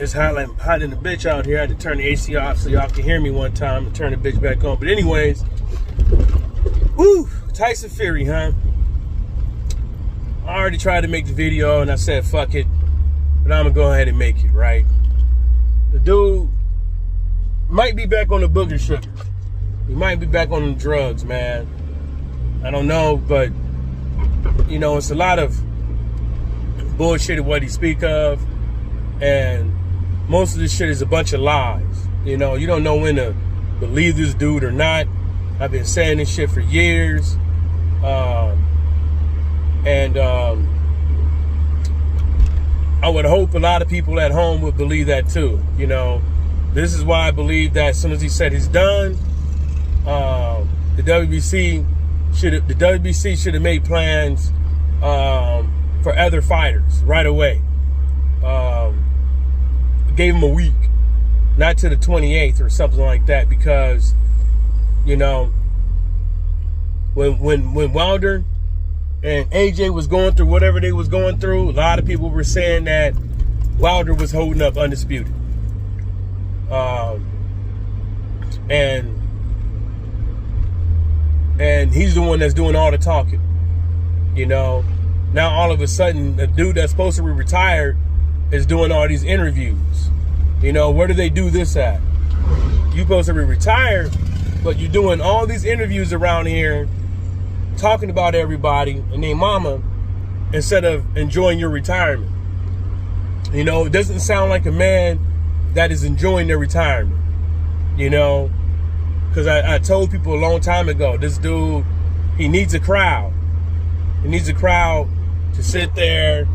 It's hot in the bitch out here. I had to turn the AC off so y'all can hear me one time and turn the bitch back on. But anyways, woo, Tyson Fury, huh? I already tried to make the video and I said fuck it, but I'm gonna go ahead and make it, right? The dude might be back on the booger sugar. He might be back on the drugs, man. I don't know, but you know, it's a lot of bullshit of what he speak of, and most of this shit is a bunch of lies. You know, you don't know when to believe this dude or not. I've been saying this shit for years. I would hope a lot of people at home would believe that too. You know, this is why I believe that as soon as he said he's done, the WBC should have made plans for other fighters right away. Gave him a week, not to the 28th or something like that, because you know, when Wilder and AJ was going through whatever they was going through, a lot of people were saying that Wilder was holding up Undisputed, and he's the one that's doing all the talking. You know, now all of a sudden, a dude that's supposed to be retired is doing all these interviews. You know, where do they do this at? You supposed to be retired, but you're doing all these interviews around here, talking about everybody and their mama, instead of enjoying your retirement. You know, it doesn't sound like a man that is enjoying their retirement. You know, because I told people a long time ago, this dude, he needs a crowd. He needs a crowd to sit there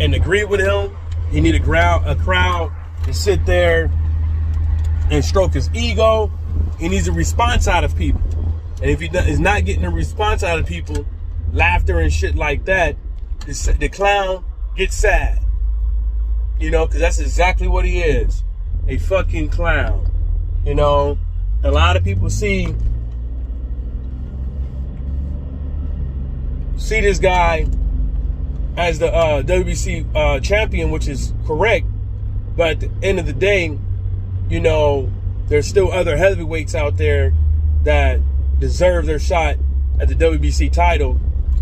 and agree with him. He needs a crowd to sit there and stroke his ego. He needs a response out of people. And if he is not getting a response out of people, laughter and shit like that, the clown gets sad. You know, because that's exactly what he is. A fucking clown. You know, a lot of people see this guy as the WBC champion, which is correct. But at the end of the day, you know, there's still other heavyweights out there that deserve their shot at the WBC title,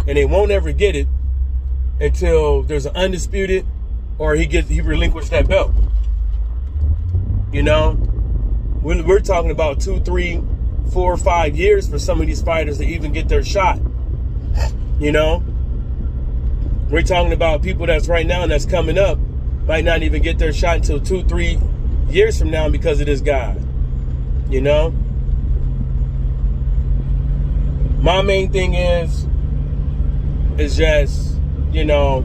and they won't ever get it until there's an Undisputed or he relinquished that belt. You know, we're talking about 2, 3, 4, 5 years for some of these fighters to even get their shot. You know, we're talking about people that's right now and that's coming up might not even get their shot until 2, 3 years from now because of this guy. You know, my main thing is just, you know,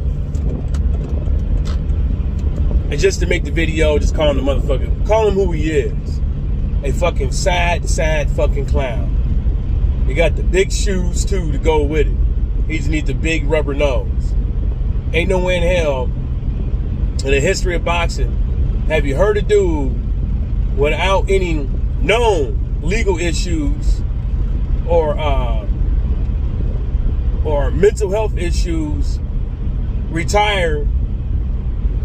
it's just to make the video, just call him the motherfucker, call him who he is. A fucking sad fucking clown. He got the big shoes too to go with it. He just needs the big rubber nose. Ain't no way in hell in the history of boxing have you heard a dude without any known legal issues or mental health issues retire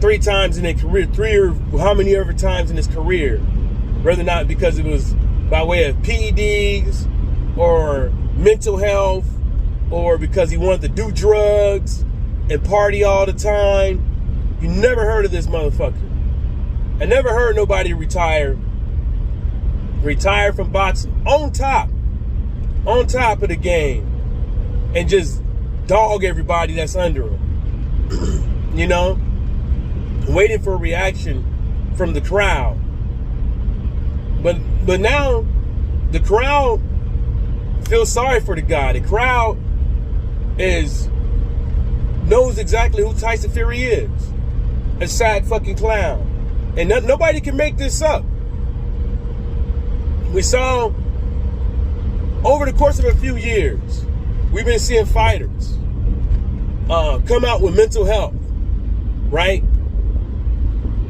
3 times in their career, 3 or how many other times in his career, whether or not because it was by way of PEDs or mental health or because he wanted to do drugs and party all the time. You never heard of this motherfucker. I never heard nobody retire from boxing on top of the game and just dog everybody that's under him. You know, waiting for a reaction from the crowd. But now the crowd feels sorry for the guy. The crowd knows exactly who Tyson Fury is. A sad fucking clown. And nobody can make this up. We saw over the course of a few years, we've been seeing fighters come out with mental health, right?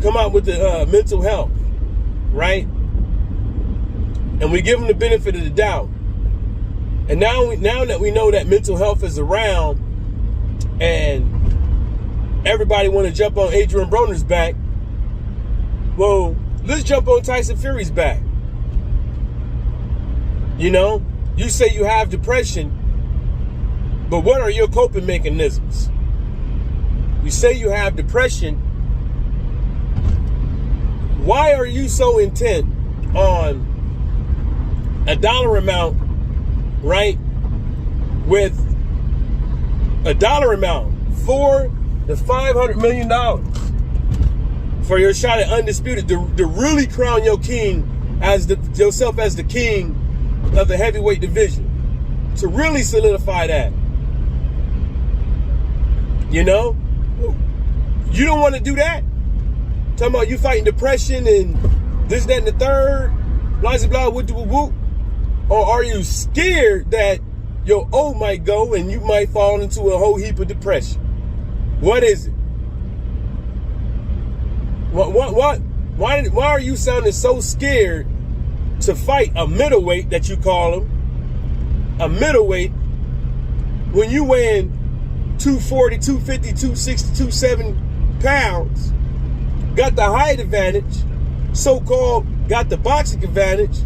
Come out with the mental health, right? And we give them the benefit of the doubt. And now that we know that mental health is around and everybody want to jump on Adrian Broner's back, jump on Tyson Fury's back. You know, you say you have depression, but what are your coping mechanisms? You say you have depression. Why are you so intent on a dollar amount, right? With a dollar amount, $400 to $500 million for your shot at Undisputed to really crown your king as yourself as the king of the heavyweight division, to really solidify that. You know, you don't want to do that. Talking about you fighting depression and this, that, and the third, blah, blah, blah, whoop, whoop, whoop. Or are you scared that your O might go and you might fall into a whole heap of depression? What is it? Why are you sounding so scared to fight a middleweight that you call him? A middleweight when you weighing 240, 250, 260, 270 pounds, got the height advantage, so-called got the boxing advantage.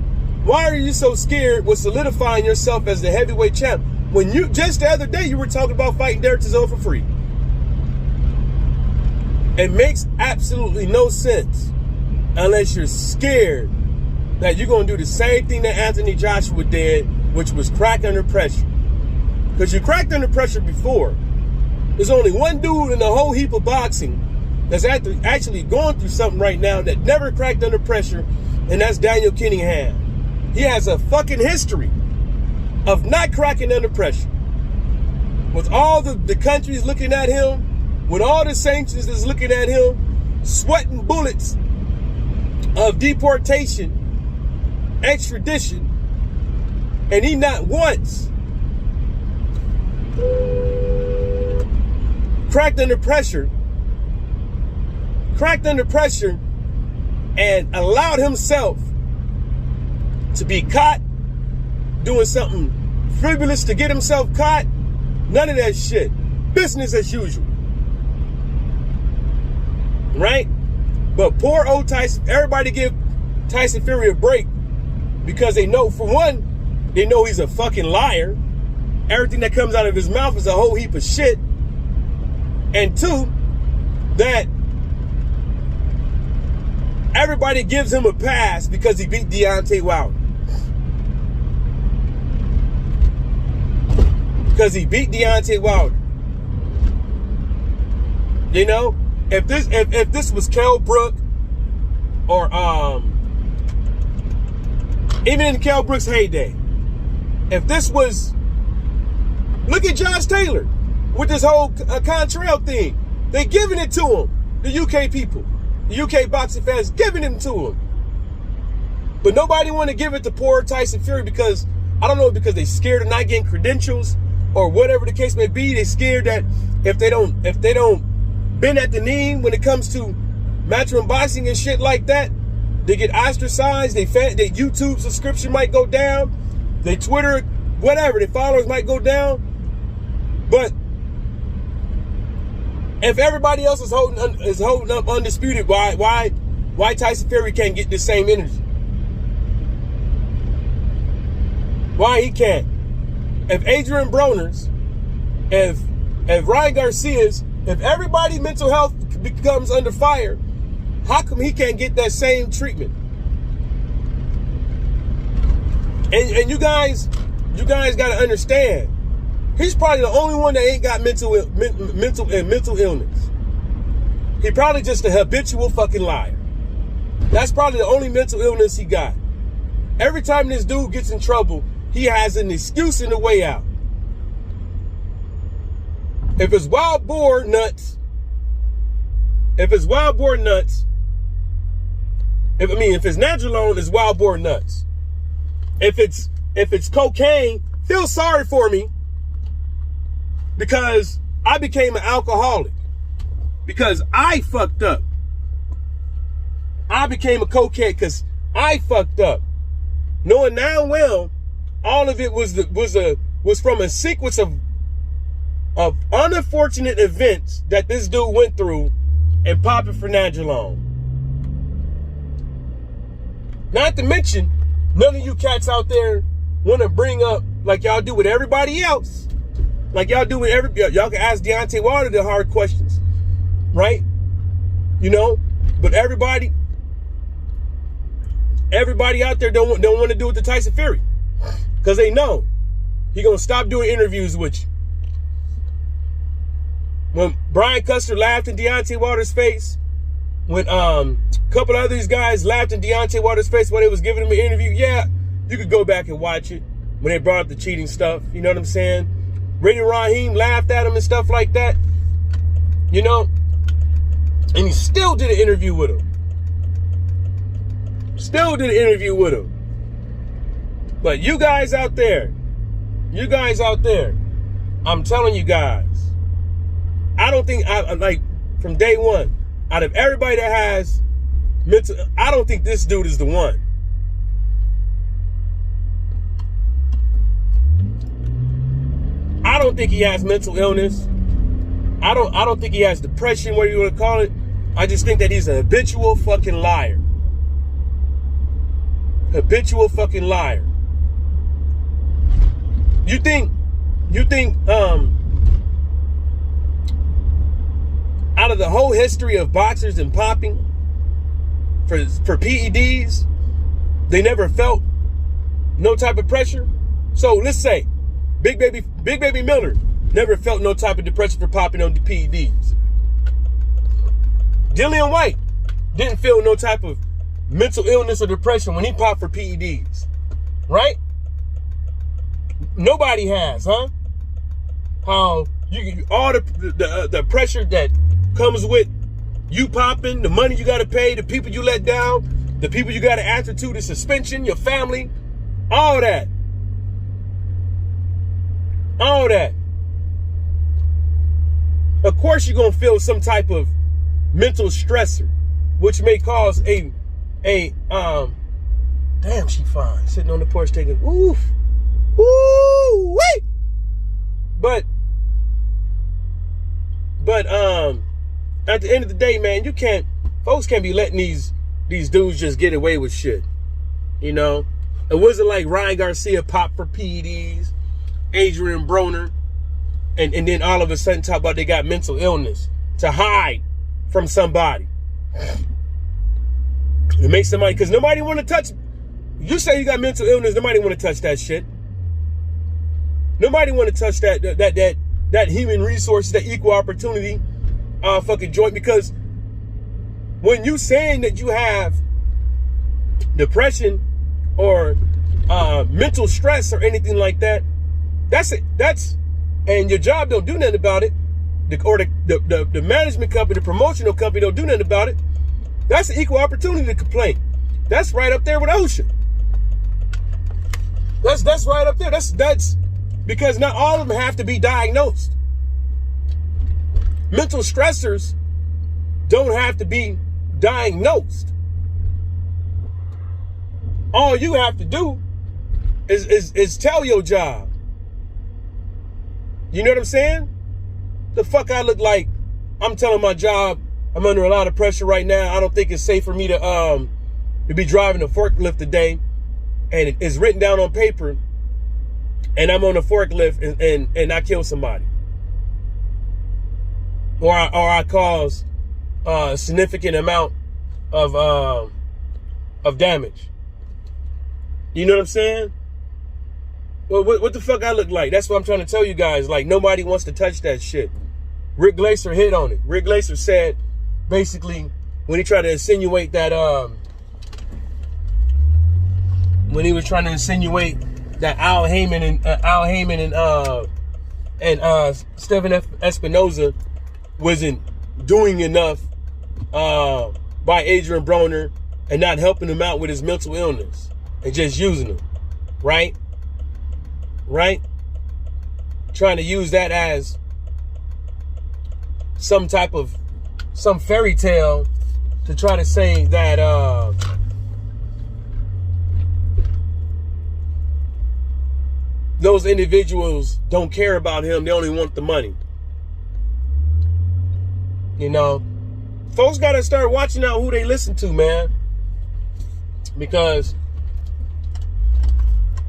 Why are you so scared with solidifying yourself as the heavyweight champ when you just the other day you were talking about fighting Derek Chisora for free? It makes absolutely no sense unless you're scared that you're going to do the same thing that Anthony Joshua did, which was crack under pressure. Because you cracked under pressure before. There's only one dude in the whole heap of boxing that's actually going through something right now that never cracked under pressure, and that's Daniel Cunningham. He has a fucking history of not cracking under pressure. With all the countries looking at him, with all the sanctions that's looking at him, sweating bullets of deportation, extradition, and he not once cracked under pressure and allowed himself to be caught doing something frivolous to get himself caught. None of that shit. Business as usual. Right? But poor old Tyson, everybody give Tyson Fury a break because they know, for one, they know he's a fucking liar. Everything that comes out of his mouth is a whole heap of shit. And two, that everybody gives him a pass because he beat Deontay Wilder. Because he beat Deontay Wilder. You know, if this was Kell Brook or even in Kell Brook's heyday, if this was, look at Josh Taylor with this whole Contrail thing. They giving it to him, the UK people, the UK boxing fans giving him to him. But nobody want to give it to poor Tyson Fury because, I don't know, because they scared of not getting credentials or whatever the case may be. They scared that if they don't bend at the knee when it comes to matchroom boxing and shit like that, they get ostracized. Their YouTube subscription might go down. Their Twitter, whatever, their followers might go down. But if everybody else is holding up Undisputed, why Tyson Fury can't get the same energy? Why he can't? If Adrian Broner's, if Ryan Garcia's, if everybody's mental health becomes under fire, how come he can't get that same treatment? And you guys got to understand, he's probably the only one that ain't got mental illness. He probably just a habitual fucking liar. That's probably the only mental illness he got. Every time this dude gets in trouble, he has an excuse and a way out. If it's wild boar nuts, if it's Nandrolone, it's wild boar nuts. If it's cocaine, feel sorry for me because I became an alcoholic. Because I fucked up. I became a cokehead because I fucked up. Knowing now well, all of it was from a sequence of unfortunate events that this dude went through and popping for Nandrolone. Not to mention, none of you cats out there want to bring up, like y'all do with everybody else. Like y'all do with y'all can ask Deontay Wilder the hard questions, right? You know, but everybody out there don't want to do it to Tyson Fury, because they know he gonna stop doing interviews with you. When Brian Custer laughed in Deontay Wilder's face, when a couple of these guys laughed in Deontay Wilder's face while they was giving him an interview, yeah, you could go back and watch it when they brought up the cheating stuff. You know what I'm saying? Brady Raheem laughed at him and stuff like that. You know? And he still did an interview with him. Still did an interview with him. But you guys out there, I'm telling you guys, I don't think, like, from day one, out of everybody that has mental, I don't think this dude is the one. I don't think he has mental illness. I don't think he has depression, whatever you want to call it. I just think that he's a habitual fucking liar. Habitual fucking liar. You think out of the whole history of boxers and popping for PEDs, they never felt no type of pressure? So let's say Big Baby Miller never felt no type of depression for popping on the PEDs. Dillian White didn't feel no type of mental illness or depression when he popped for PEDs, right? Nobody has, huh? How you all the pressure that comes with you popping, the money you got to pay, the people you let down, the people you got to answer to, the suspension, your family, all that. All that. Of course you're going to feel some type of mental stressor, which may cause damn, she fine. Sitting on the porch taking, oof, woo, wait. But at the end of the day, man, folks can't be letting these dudes just get away with shit. You know? It wasn't like Ryan Garcia popped for PEDs, Adrian Broner, and then all of a sudden talk about they got mental illness to hide from somebody. It makes somebody, because nobody want to touch, you say you got mental illness, nobody want to touch that shit. Nobody want to touch that human resources, that equal opportunity fucking joint, because when you saying that you have depression or mental stress or anything like that, that's it. And your job don't do nothing about it, the management company, the promotional company don't do nothing about it. That's an equal opportunity complaint. That's right up there with OSHA. That's right up there. That's because not all of them have to be diagnosed. Mental stressors don't have to be diagnosed. All you have to do is tell your job. You know what I'm saying? The fuck I look like I'm telling my job I'm under a lot of pressure right now. I don't think it's safe for me to be driving a forklift today. And it's written down on paper and I'm on a forklift and I kill somebody. Or I cause a significant amount of damage. You know what I'm saying? Well, what the fuck I look like? That's what I'm trying to tell you guys. Like, nobody wants to touch that shit. Rick Glaser hit on it. Rick Glaser said, basically, when he tried to insinuate that, when he was trying to insinuate that Al Heyman and Stephen Espinoza wasn't doing enough by Adrian Broner and not helping him out with his mental illness and just using him, right? Right? Trying to use that as some fairy tale to try to say that those individuals don't care about him. They only want the money. You know, folks got to start watching out who they listen to, man. Because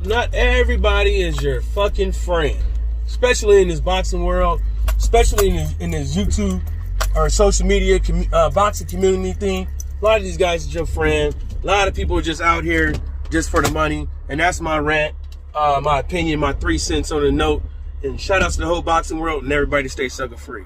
not everybody is your fucking friend, especially in this boxing world, especially in this YouTube or social media boxing community thing. A lot of these guys are your friend. A lot of people are just out here just for the money. And that's my rant, my opinion, my 3 cents on the note. And shout out to the whole boxing world, and everybody stay sucker free.